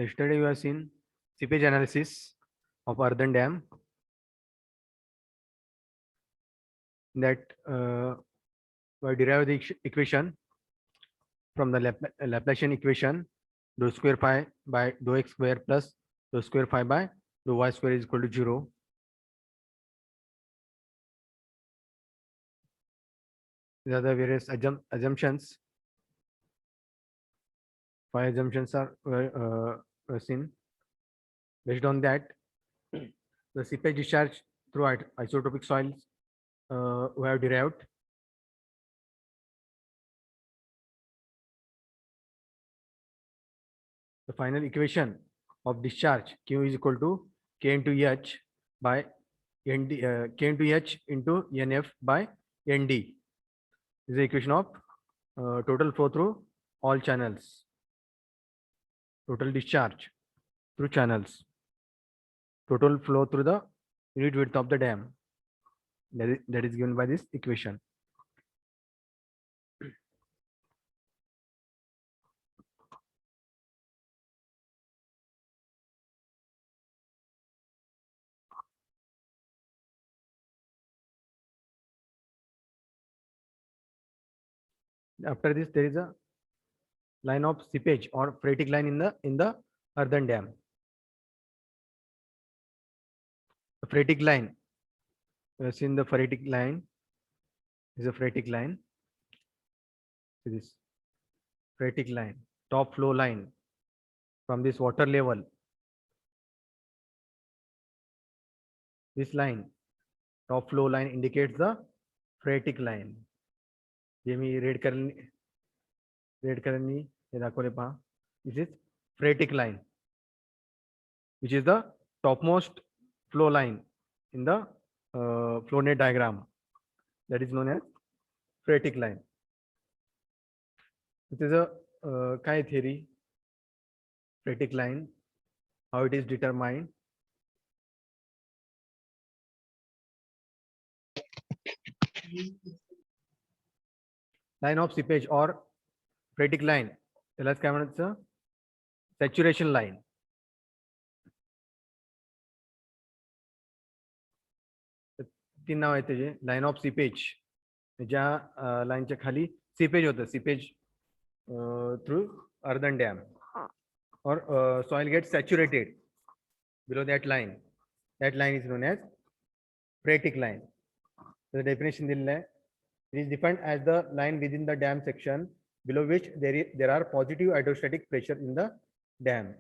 yesterday we have seen seepage analysis of earthen dam. That we derive the equation from the Laplacian equation dou square phi by dou x square plus dou square phi by dou y square is equal to 0. These are the various assumptions. 5 assumptions are seen. Based on that, the seepage discharge through isotopic soils we have derived. The final equation of discharge Q is equal to K into H by ND, K into H into NF by ND is the equation of total flow through all channels, total discharge through channels, total flow through the unit width of the dam. That is given by this equation. After this, there is a line of seepage or phreatic line in the earthen dam. The phreatic line, we have seen the phreatic line is a phreatic line. See this phreatic line, top flow line from this water level. This line, top flow line, indicates the phreatic line. जे मी red कलरनी हे दाखवले पहा. This is phreatic line, which is the topmost flow line in the flow net diagram. That is known as phreatic line. It is a काय theory? Phreatic line, how it is determined. Line of seepage or phreatic line, त्यालाच काय म्हणायचं, saturation line. तीन नाव आहे त्याचे. Line of seepage, ज्या लाईनच्या खाली सीपेज होतं, seepage through earthen dam, or soil gets saturated below that line. That line is known as phreatic line. The definition दिलेला आहे. It is defined as the line within the dam section below which there are positive hydrostatic pressure in the dam.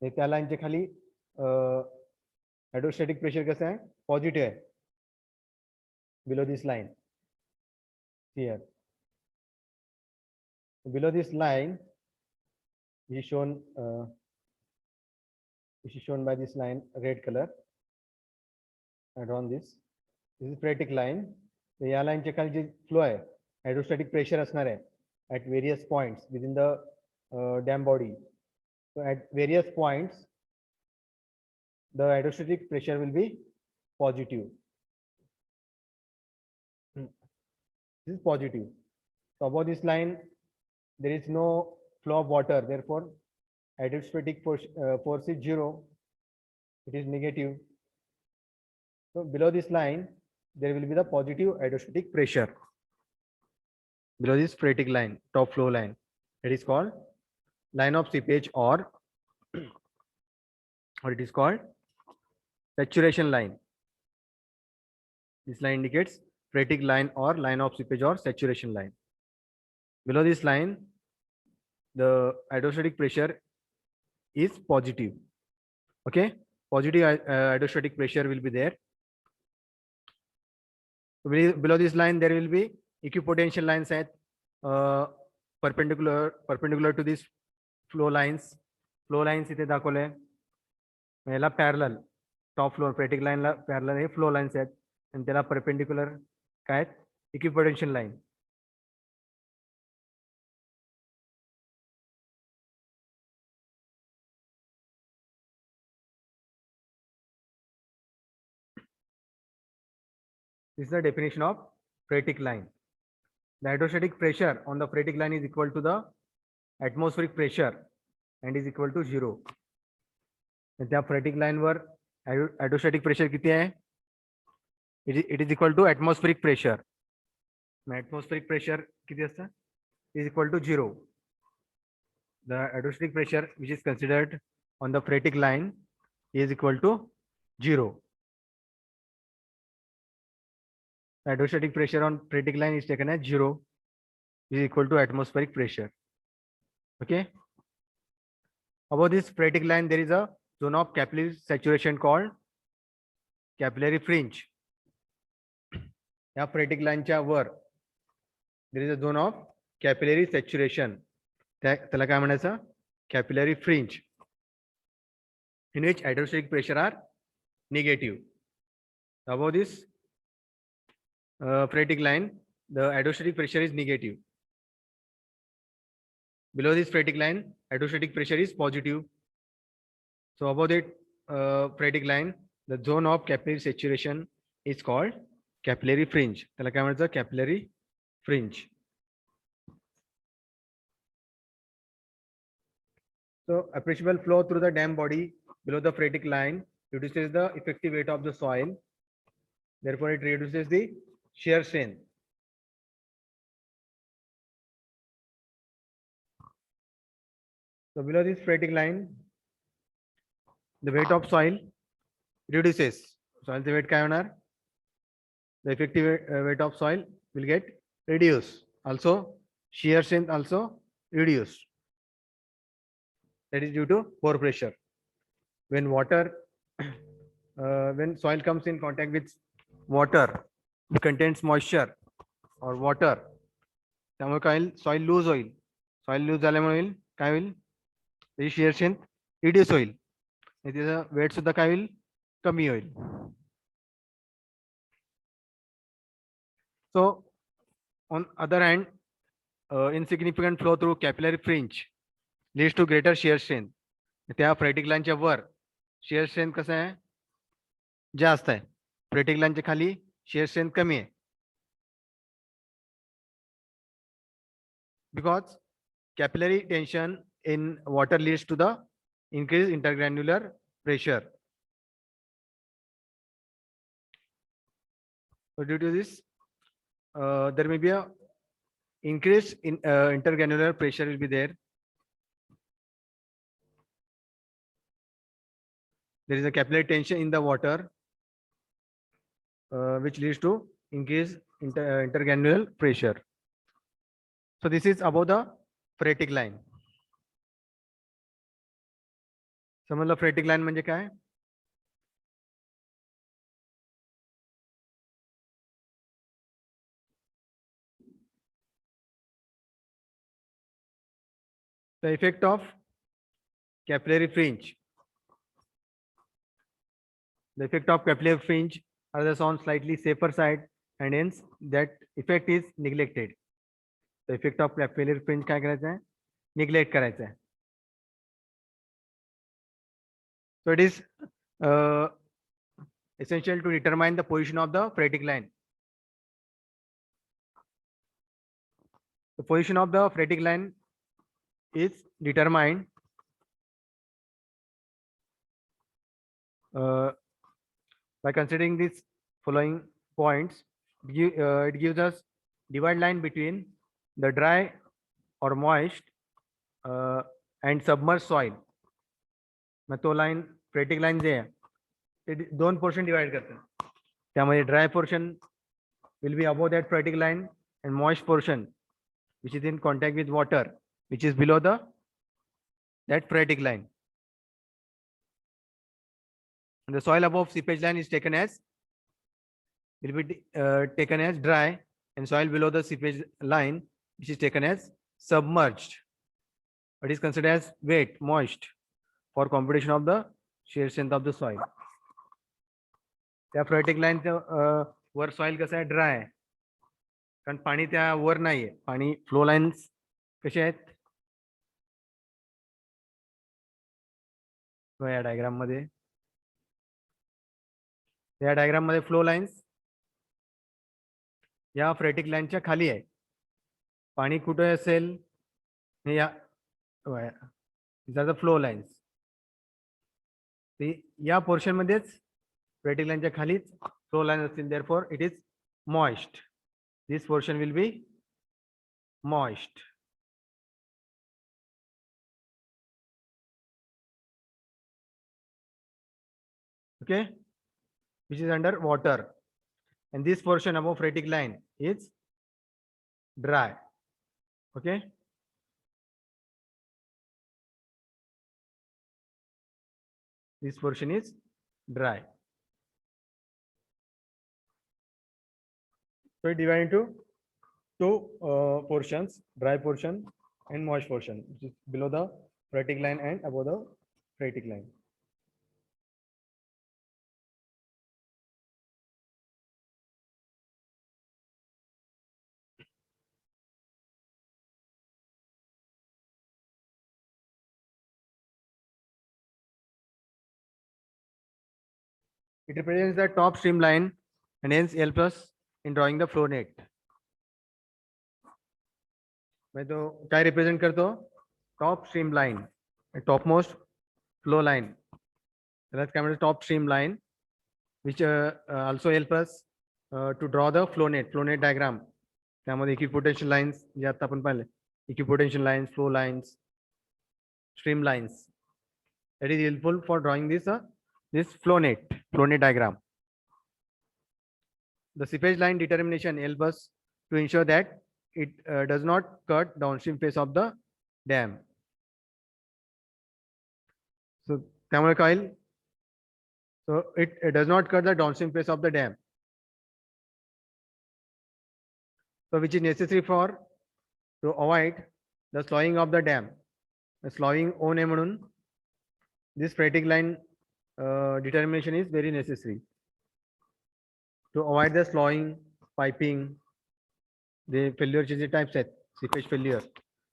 त्या लाईनच्या खाली hydrostatic pressure कसं आहे, positive आहे. Below this line here, below this line is shown by this line, red color. I drawn this. This is phreatic line. तर या लाईनच्या खाली जे फ्लो आहे, हायड्रोस्टॅटिक प्रेशर असणार आहे at various points within the dam body. So at various points the hydrostatic pressure will be positive. This is positive. So above this line there is no flow of water, therefore hydrostatic force is 0. It is negative. So below this line there will be the positive hydrostatic pressure below this phreatic line, top flow line. It is called line of seepage, or it is called saturation line. This line indicates phreatic line or line of seepage or saturation line. Below this line the hydrostatic pressure is positive. Okay, positive hydrostatic pressure will be there. Below this line there will be equipotential lines at perpendicular to these flow lines. Flow lines इथे दाखवले, याला parallel, top floor phreatic line ला parallel हे flow lines आहेत आणि त्याला perpendicular काय आहेत, equipotential line. This is the definition of phreatic line. The hydrostatic pressure on the phreatic line is equal to the atmospheric pressure and is equal to 0. त्या फ्रेटिक लाईनवर hydrostatic pressure किती आहे? It is equal to atmospheric pressure. Atmospheric pressure किती असतं? Is equal to 0. The hydrostatic pressure which is considered on the phreatic line is equal to 0. The hydrostatic pressure on phreatic line is taken as 0, is equal to atmospheric pressure. Okay. Above this phreatic line, there is a zone of capillary saturation called capillary fringe. या phreatic line च्या वर there is a zone of capillary saturation. त्याला काय म्हणायचं? Capillary fringe, in which hydrostatic pressure are negative. Above this phreatic line, the hydrostatic pressure is negative. Below this phreatic line, hydrostatic pressure is positive. So above that phreatic line, the zone of capillary saturation is called capillary fringe. त्याला काय म्हणायचं? Capillary fringe. So appreciable flow through the dam body below the phreatic line reduces the effective weight of the soil. Therefore, it reduces the shear strength. So below this phreatic line, the weight of soil reduces. Soil the weight काय होणार? The effective weight of soil will get reduced. Also, shear strength also reduced. That is due to pore pressure. When water, when soil comes in contact with water, it contains moisture or water. त्यामुळे काय होईल? Soil lose होईल. Soil lose झाल्यामुळे होईल काय होईल? त्याची shear strength reduce होईल. त्याचं weight सुद्धा काय होईल? कमी होईल. So, on other hand, insignificant flow through capillary fringe leads to greater shear strength. त्या phreatic line च्या वर shear strength कसं आहे? जास्त आहे. phreatic line च्या खाली shear strength कमी आहे. Because capillary tension in water leads to the increased intergranular pressure. So due to this, there may be a increase in intergranular pressure will be there. There is a capillary tension in the water, which leads to increased intergranular pressure. So this is above the phreatic line. समजलं phreatic line म्हणजे काय? The effect of capillary fringe. The effect of capillary fringe are thus on slightly safer side, and hence that effect is neglected. The effect of capillary fringe काय करायचं आहे? Neglect करायचं आहे. So it is essential to determine the position of the phreatic line. The position of the phreatic line is determined by considering these following points. It gives us divide line between the dry or moist and submerged soil. मग तो line phreatic line जे आहे ते दोन portion divide करतात. त्यामध्ये dry portion will be above that phreatic line and moist portion which is in contact with water which is below that phreatic line. And the soil above seepage line is taken as will be taken as dry, and soil below the seepage line which is taken as submerged. It is considered as wet, moist for computation of the shear strength of the soil. त्या phreatic line वर soil कसं आहे? Dry आहे, कारण पाणी त्या वर नाहीये. पाणी flow lines कसे आहेत? या डायग्राम मध्ये फ्लो लाईन्स या phreatic लाईनच्या खाली आहे. पाणी कुठे असेल? या these are the flow lines. या पोर्शन मध्येच स्फेरिकल लाईनच्या खालीच फ्लो लाईन असतील, therefore it is moist. This portion will be moist. Okay, which is under water, and this portion above phoretic line is dry. Okay, this portion is dry. So it divided into two portions, dry portion and moist portion, which is below the phoretic line and above the phoretic line. It represents the top streamline and hence helps us in drawing the flow net. मैं तो क्या represent करता हूँ? Top stream line, top most flow line, that's kind of top stream line, which also help us to draw the flow net diagram. त्यामध्ये equipotential lines जे आता आपण पाहिले, equipotential lines, flow lines, stream lines, that is helpful for drawing this flow net diagram. The seepage line determination helps us to ensure that it does not cut downstream face of the dam. So त्यामुळे काय होईल? So it does not cut the downstream face of the dam. So which is necessary for to avoid the slowing of the dam. The slowing होऊ नये म्हणून this phoretic line determination is very necessary to avoid the slowing, piping, the failure types आहेत, seepage failure,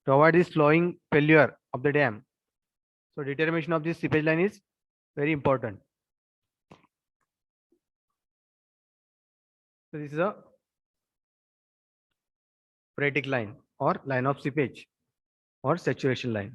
to avoid this slowing failure of the dam. So determination of this seepage line is very important. So this is a phoretic line or line of seepage or saturation line.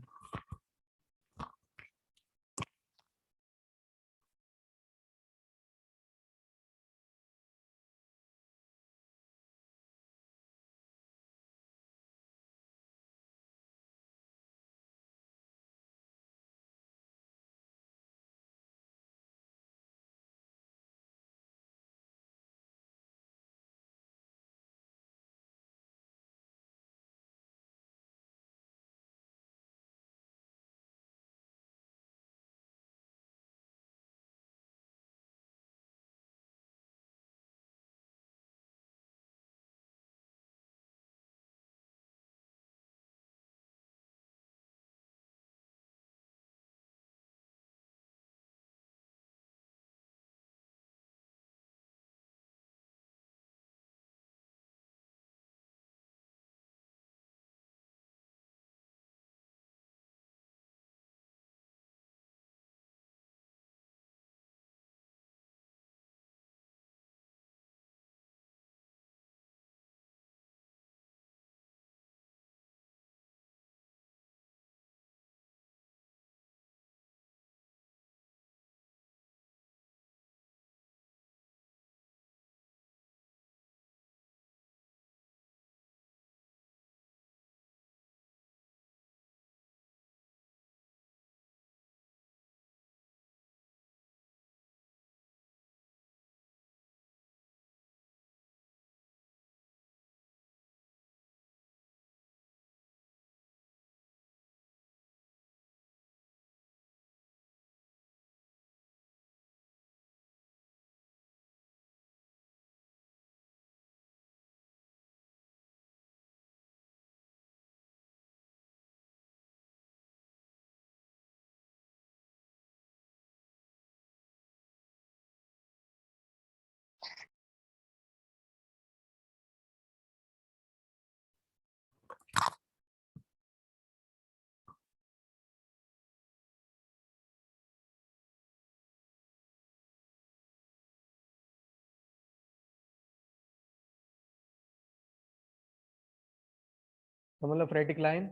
समझ लो phoretic line,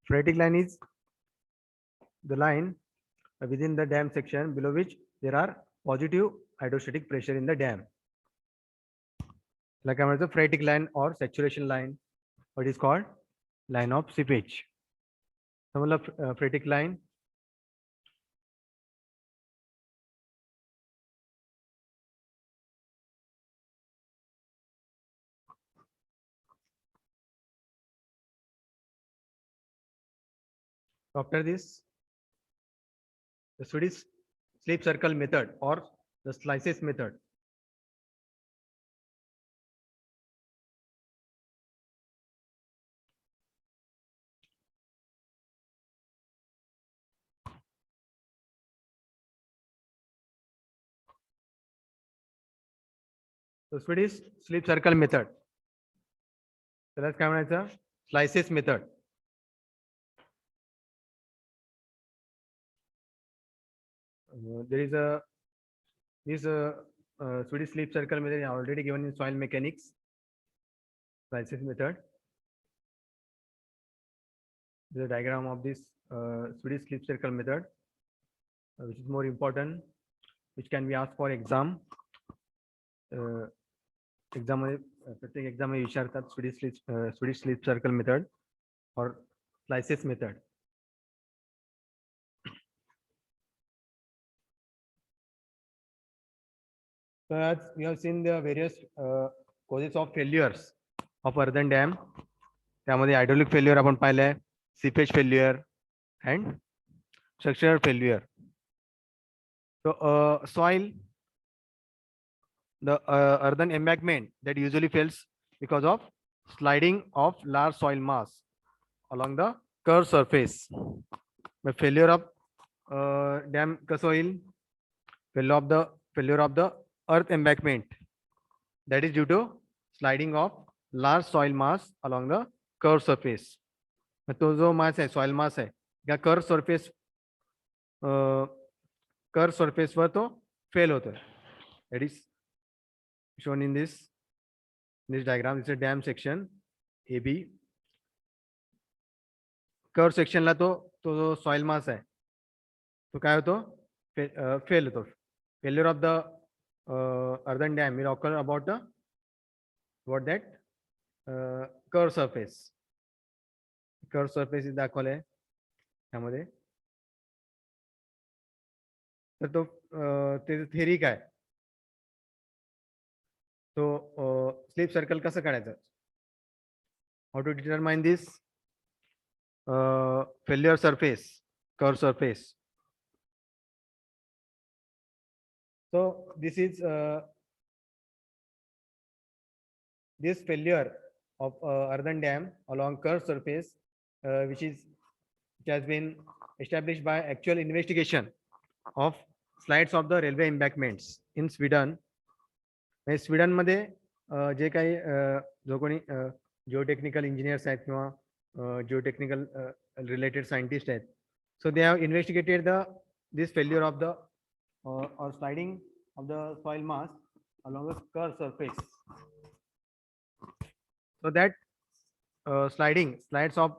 Phreatic line is the line within the dam section below which there are positive hydrostatic pressure in the dam. Like I the phreatic line or saturation line, what is called line of seepage. So, phreatic line after this, the Swedish slip circle method or the slices method. So Swedish slip circle method. त्यालाच काय म्हणायचं slices method. There is a this Swedish slip circle method already given in soil mechanics. Slices method. This is a diagram of this Swedish slip circle method, which is more important, which can be asked for exam. प्रत्येक exam विचारतात Swedish slip circle method or slices method. So as we have seen the various causes of failures of earthen dam, त्यामध्ये hydraulic failure आपण पाहिलंय, seepage failure and structural failure. So soil, the earthen embankment that usually fails because of sliding of large soil mass along the curved surface. The failure of dam कसं होईल? Failure of the earth embankment, that is due to sliding of large soil mass along the curved surface. तो जो mass है, soil mass है, या curved surface वर तो fail होता है. That is shown in this diagram. This is a dam section AB. Curved section ला तो जो soil mass है, तो काय होतो? Fail होतो. Failure of the earthen dam will occur about that curved surface. Curved surface is दाखवलंय त्यामध्ये. तर तो त्याचं theory काय? तो slip circle कसं काढायचं? How to determine this failure surface, curved surface? So this is this failure of earthen dam along curved surface, which has been established by actual investigation of slides of the railway embankments in Sweden. Sweden मध्ये जे काही जो कोणी geotechnical engineers आहेत किंवा geotechnical related scientist आहेत, so they have investigated this failure of the or sliding of the soil mass along the curved surface. So that slides of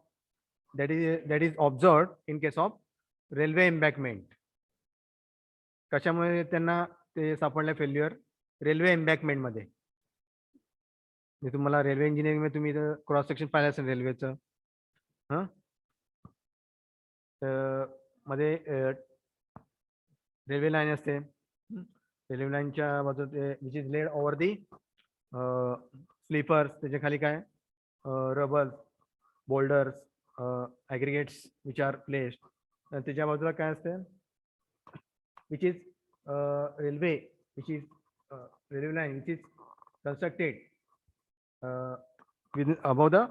that is observed in case of railway embankment. कशामुळे त्यांना ते सापडले failure? Railway एम्बॅकमेंट मध्ये. मी तुम्हाला railway engineering मध्ये तुम्ही cross section पाहिलं असेल रेल्वेचं. मध्ये रेल्वे लाईन असते. रेल्वे लाईनच्या बाजूला which is laid over the sleepers, त्याच्या खाली काय rubbers, boulders, aggregates which are placed. त्याच्या बाजूला काय असते? Which is railway, which is railway line which is constructed above the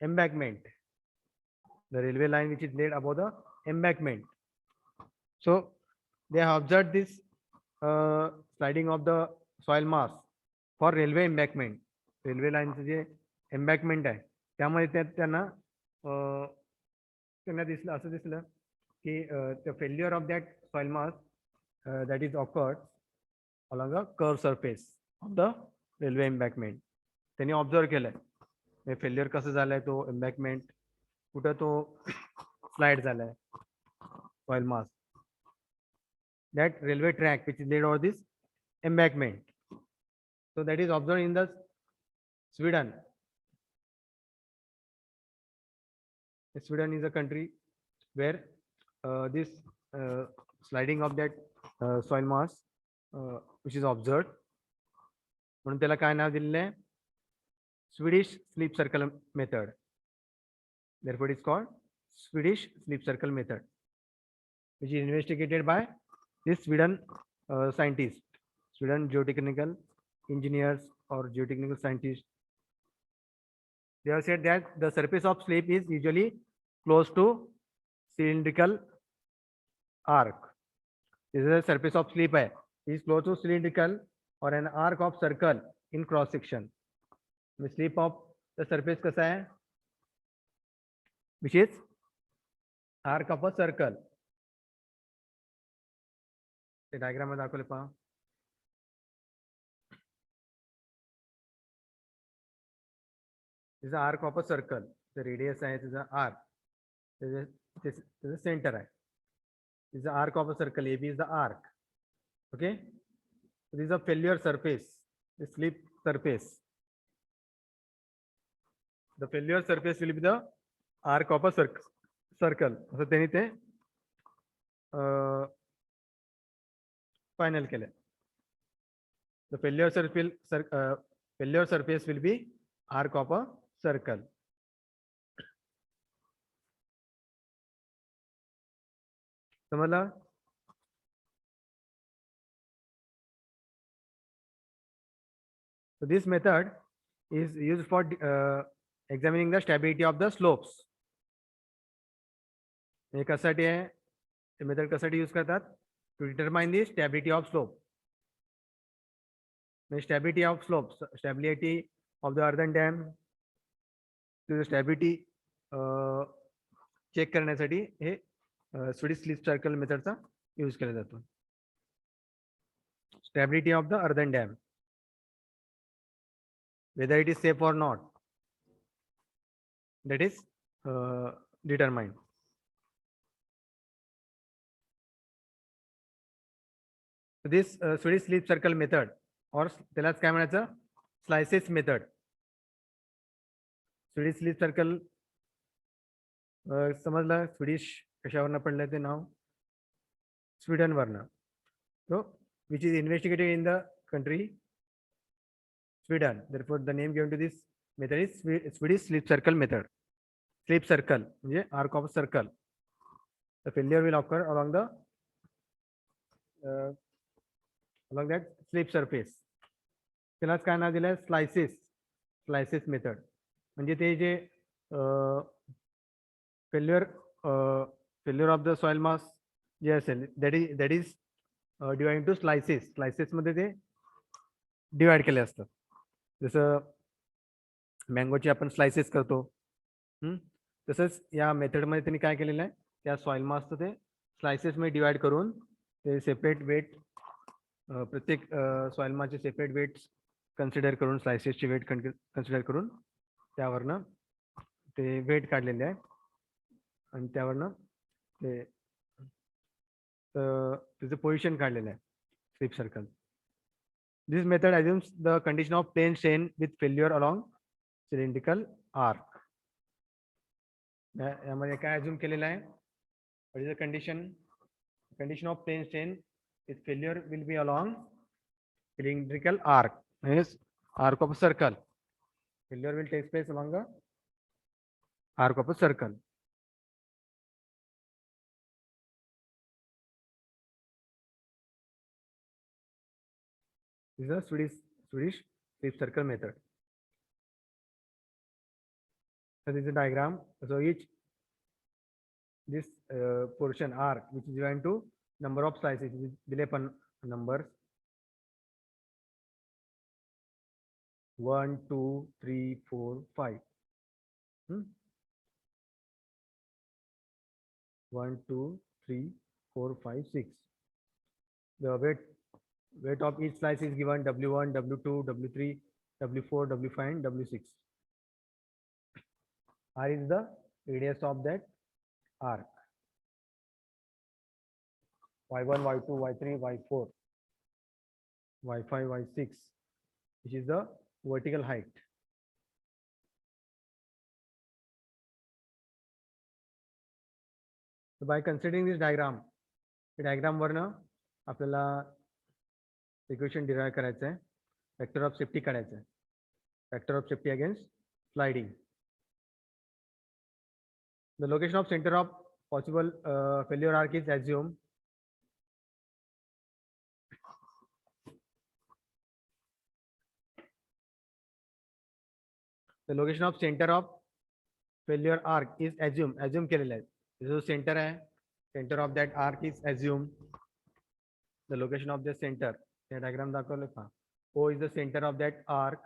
embankment. The railway line which is laid above the embankment. So they have observed this sliding of the soil mass for railway embankment. Railway line J embankment आहे त्यामध्ये त्यांना दिसलं, असं दिसलं की the failure of that soil mass that is occurred along a curved surface of the railway embankment. त्यांनी observe केलंय failure कसं झालंय. तो एम्बॅकमेंट कुठं तो slide झालाय soil mass. That railway track which is laid over this embankment. So that is observed in the Sweden. Sweden is a country where this sliding of that soil mass which is observed. म्हणून त्याला काय नाव दिलेलं आहे? Swedish slip circle method. Therefore, it is called Swedish slip circle method, which is investigated by this Sweden scientists, Sweden geotechnical engineers or geotechnical scientists. They have said that the surface of slip is usually close to cylindrical arc. This is the surface of slip है, is close to cylindrical or an arc of circle in cross section. The slip of the surface कसा है? Which is arc of a circle. ते diagram मध्ये दाखवले पहा. This is the arc of a circle. The radius आहे त्याचा arc. त्याचं center आहे. This is the arc of a circle. AB is the arc. Okay. So this is a failure surface. The slip surface. The failure surface will be the arc of a circle. असं त्यांनी ते final केलं. The failure surface will be arc of a circle. समजलं? So this method is used for examining the stability of the slopes. हे कशासाठी आहे? हे method कशासाठी use करतात? To determine the stability of slope. The stability of slopes, stability of the earthen dam, the stability check करण्यासाठी हे Swedish slip circle मेथडचा use केला जातो. Stability of the earthen dam, whether it is safe or not, that is determined. This Swedish slip circle method or त्यालाच काय म्हणायचं? Slices method. Swedish slip circle समजलं? Swedish कशावरनं पडलं ते नाव? Sweden वरनं. So which is investigated in the country Sweden. Therefore the name given to this method is Swedish slip circle method. Slip circle म्हणजे arc of a circle. The failure will occur along the along that slip surface. त्यालाच काय नाव दिलंय? Slices method. म्हणजे ते जे failure of the soil mass जे असेल that is divided into slices मध्ये ते divide केले असतात. जसं मँगोचे आपण स्लायसेस करतो, तसंच या मेथडमध्ये त्यांनी काय केलेलं आहे? त्या सॉइल मासचं ते स्लायसेसमध्ये डिवाइड करून ते सेपरेट वेट, प्रत्येक सॉइल मासचे सेपरेट वेट्स कन्सिडर करून, स्लायसेसचे वेट कन्सिडर करून त्यावरनं ते वेट काढलेले आहे आणि त्यावरनं ते त्याचं पोझिशन काढलेलं आहे slip circle. This method assumes the condition of plane strain with failure along cylindrical arc. यामध्ये काय अज्युम केलेलं आहे? What is the condition? Condition of plane strain with failure will be along cylindrical arc. Means arc of a circle. Failure will take place along the arc of a circle. This is a Swedish slip circle method. So this is a diagram. So this portion arc which is given to number of slices is dilapan numbers 1, 2, 3, 4, 5. 1, 2, 3, 4, 5, 6. The weight of each slice is given W1, W2, W3, W4, W5 and W6. R is the radius of that arc. Y1, Y2, Y3, Y4, Y5, Y6, which is the vertical height. So by considering this diagram, the diagram वरनं आपल्याला equation derive करायचं आहे, vector of safety काढायचं आहे, vector of safety against sliding. The location of center of possible failure arc is assumed. The location of center of failure arc is assumed. Assume केलेलं आहे. जो center आहे, center of that arc is assumed. The location of the center. त्या diagram दाखवलं का? O is the center of that arc.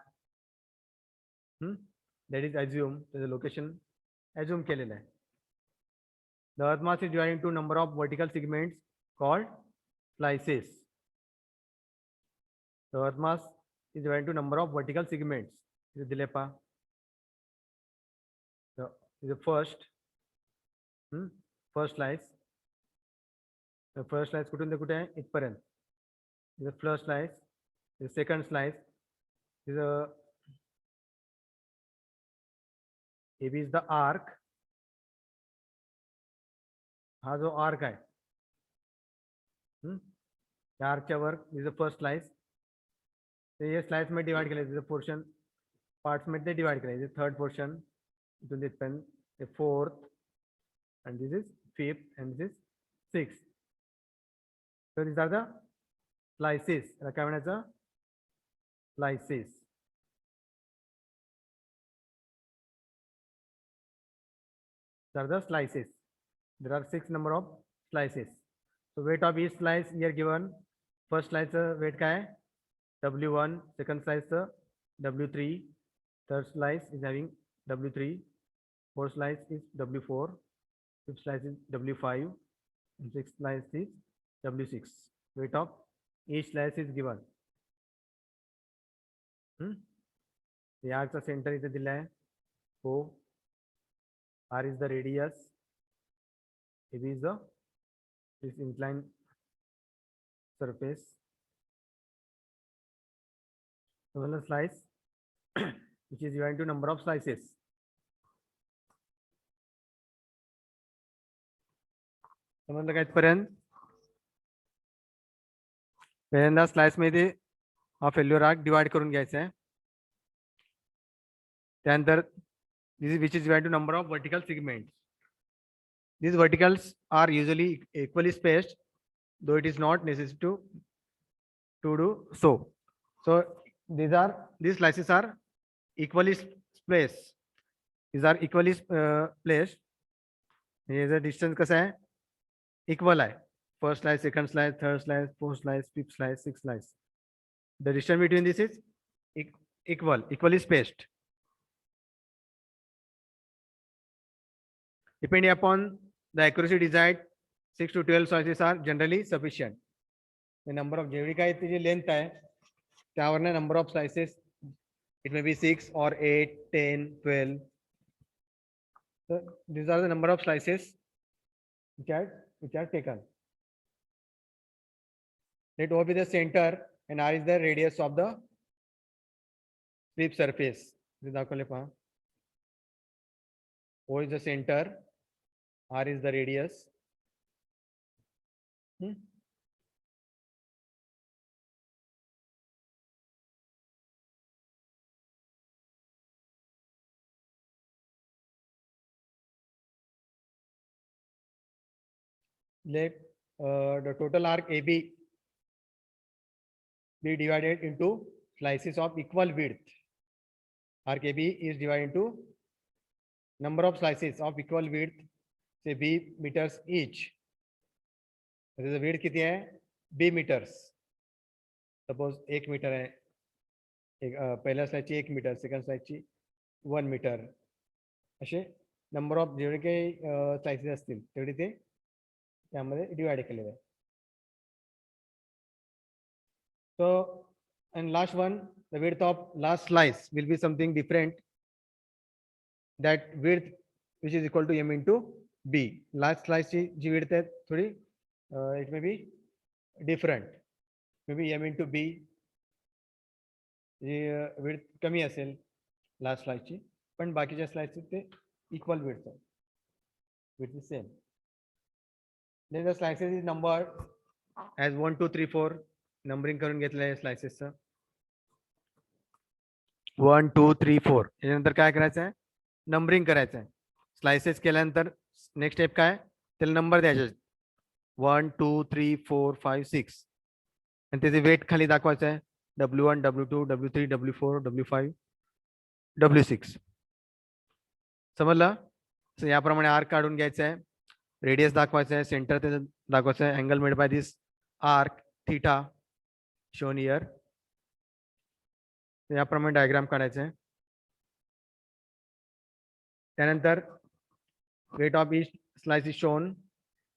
That is assumed. The location assume केलेलं आहे. The earth mass is divided into number of vertical segments called slices. The earth mass is divided into number of vertical segments. This is दिले पा. The first slice. The first slice कुठून ते कुठे आहे इथपर्यंत. The first slice. The second slice is AB is the arc. हा जो arc आहे त्या आर्कच्या वर इज द फर्स्ट स्लाइस. ते स्लाइस मध्ये डिवाइड केले पोर्शन पार्ट्स मध्ये डिवाइड केले. थर्ड पोर्शन इथून तिथपर्यंत ते fourth and this is fifth and this is sixth. So these are the slices. याला काय म्हणायचं slices. These are the slices. There are 6 number of slices. So weight of each slice here given. First slice weight काय आहे W1. Second slice W3. Third slice is having W3. Fourth slice is W4. Fifth slice is W5. And sixth slice is W6. Weight of each slice is given. याचा centre इथे दिला आहे O. R is the radius. AB is this inclined surface. Another slice which is divided into number of slices. समजलं काय इथपर्यंत. पहिल्यांदा slice मध्ये हा फेल्युअर आर्क डिवाइड करून घ्यायचा आहे. त्यानंतर which is divided to number of vertical segments. These verticals are usually equally spaced, though it is not necessary to do so. So these slices are equally spaced. These are equally placed. Here the distance कसा है equal है. First slice, second slice, third slice, fourth slice, fifth slice, sixth slice. The distance between this is equally spaced. Depending upon the accuracy desired, 6 to 12 slices are generally sufficient. The number of जेवढी काय त्याची length आहे त्यावरनं number of slices, it may be 6 or 8, 10, 12. So these are the number of slices which are taken. Let O be the center and R is the radius of the sweep surface. This दाखवले पहा. O is the center, R is the radius. Let the total arc AB be divided into slices of equal width. Arc AB is divided into number of slices of equal width, say B meters each. The width किती है? B meters. Suppose 1 metre है. पहिल्या स्लाइसची 1 metre, second स्लाइसची 1 metre. असे number of जेवढे काही slices असतील तेवढे ते त्यामध्ये डिवाइड केलेले आहे. So and last one, the width of last slice will be something different. That width which is equal to m into B. Last स्लाइसची जी विड्थ आहे थोडी it may be different, may be M into B जी width कमी असेल last स्लाइसची, पण बाकीच्या स्लाइसचे ते इक्वल विड्थ आहे, width is same. Then the slices is numbered as 1 2 3 4 numbering करून घेतलं आहे स्लायसेसचं. 1 2 3 4 याच्यानंतर काय करायचं आहे, नंबरिंग करायचं आहे. स्लायसेस केल्यानंतर नेक्स्ट स्टेप काय, त्याला नंबर द्यायचे 1 2 3 4 5 6 आणि त्याचे वेट खाली दाखवायचं आहे W1 W2 W3 W4 W5 W6. समजलं. याप्रमाणे आर्क काढून घ्यायचं आहे, रेडियस दाखवायचं आहे, सेंटर ते दाखवायचं आहे, angle made by this arc theta shown here. याप्रमाणे डायग्राम काढायचं आहे. त्यानंतर weight of each slice is shown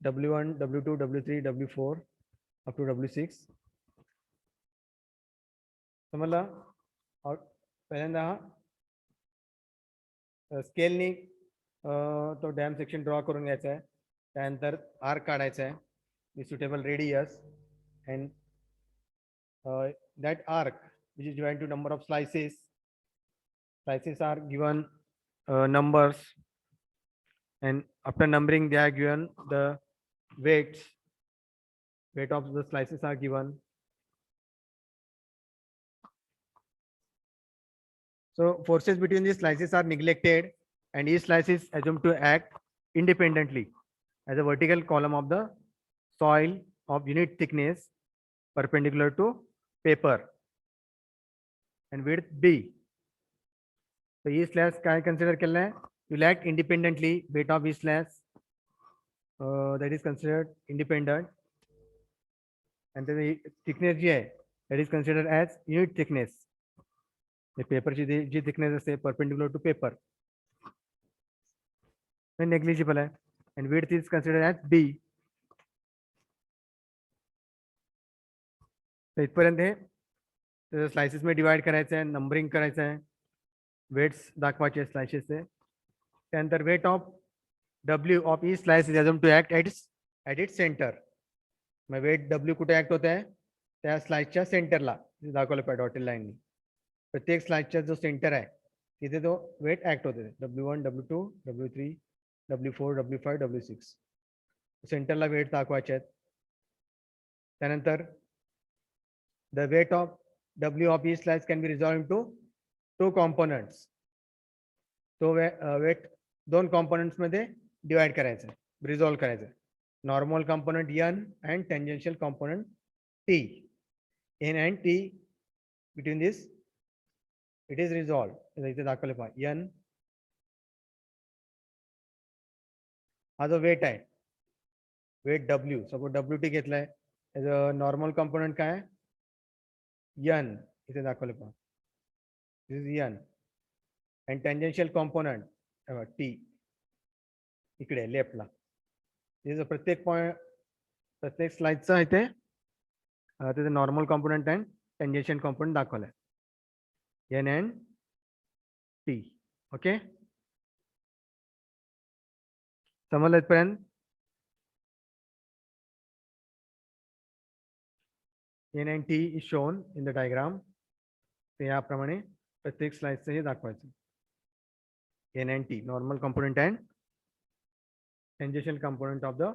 W1 W2 W3 W4 up to W6. समजलं. पहिल्यांदा स्केलनी तो डॅम सेक्शन ड्रॉ करून घ्यायचा आहे. त्यानंतर आर्क काढायचा आहे with suitable radius and that arc which is joined to number of slices are given numbers, and after numbering they are given the weight of the slices are given. So forces between these slices are neglected and each slice is assumed to act independently as a vertical column of the soil of unit thickness perpendicular to paper and width B. So each slash काय consider केलं आहे, will act independently. Weight of each slash that is considered independent, and the thickness जी आहे that is considered as unit thickness. Paper ची जी thickness असते perpendicular to paper negligible आहे, and width is considered as B. तर इथपर्यंत हे slices में divide करायचं आहे, numbering करायचं आहे, वेट्स दाखवायचे स्लाइसेसचे. त्यानंतर weight of W of each slice is assumed to act at its centre. मग वेट W कुठे ऍक्ट होत आहे, त्या स्लाइसच्या सेंटरला दाखवलं पाहिजे डॉटेड लाईननी. प्रत्येक स्लाइसचा जो सेंटर आहे तिथे तो वेट ऍक्ट होते. W1 W2 W3 W4 W5 W6 सेंटरला वेट दाखवायचे आहेत. त्यानंतर the weight of W of each slice can be resolved into two components. तो वेट दोन components मध्ये डिवाइड करायचं आहे, रिझॉल्व करायचं आहे. Normal component N and tangential component T. N and T between this it is resolved. इथे दाखवलं पहा N हा जो वेट आहे, वेट W, सपोज WT घेतलाय, नॉर्मल कंपोनेंट काय आहे N, इथे दाखवलं पहा this is N, and tangential component T इकडे लेफ्टला. प्रत्येक पॉइंट प्रत्येक स्लाइडचा इथे तिथे normal component and tangential component दाखवलाय N and T. ओके, समजलं इथपर्यंत. N and T is shown in the diagram. ते याप्रमाणे प्रत्येक स्लाइडचं हे दाखवायचं. N and T, normal component and tangential component of the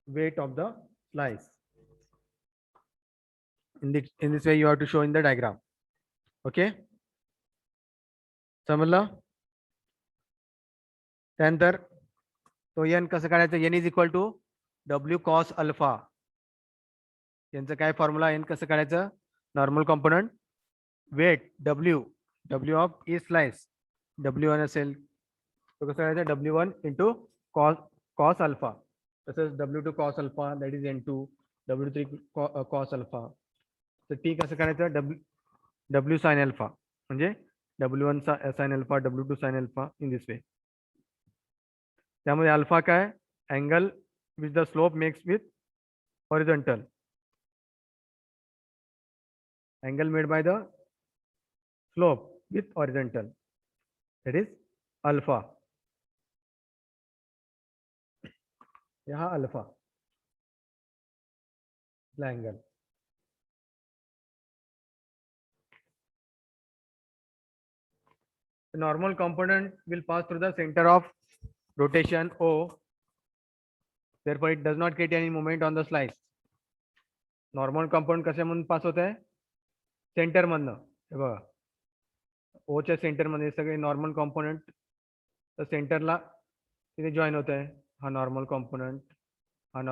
weight of the slice. In this way you have to show in the diagram. Okay, समजलं. त्यानंतर तो N कसं काढायचं, N is equal to W cos alpha. यांचं काय formula, N कसं काढायचं, normal component weight W of each slice W1 असेल तो कसं करायचं W1 इंटू कॉस अल्फा. तसंच W2 cos alpha that is N2, W3 cos alpha. तर T कसं करायचं W साइन अल्फा, म्हणजे W1 sine alpha W2 sine alpha in this way. त्यामध्ये अल्फा काय, angle with the slope makes with horizontal, angle made by the slope with horizontal, that is alpha. यहाँ alpha angle. The normal component will pass through the center of rotation O. Therefore, it does not create any moment on the slice. Normal component कशामधून पास होत आहे? Centre मधनं. हे बघा, ओच्या centre मध्ये सगळे normal component तर सेंटरला तिथे जॉईन होत आहे. हा नॉर्मल कॉम्पोनंट, हा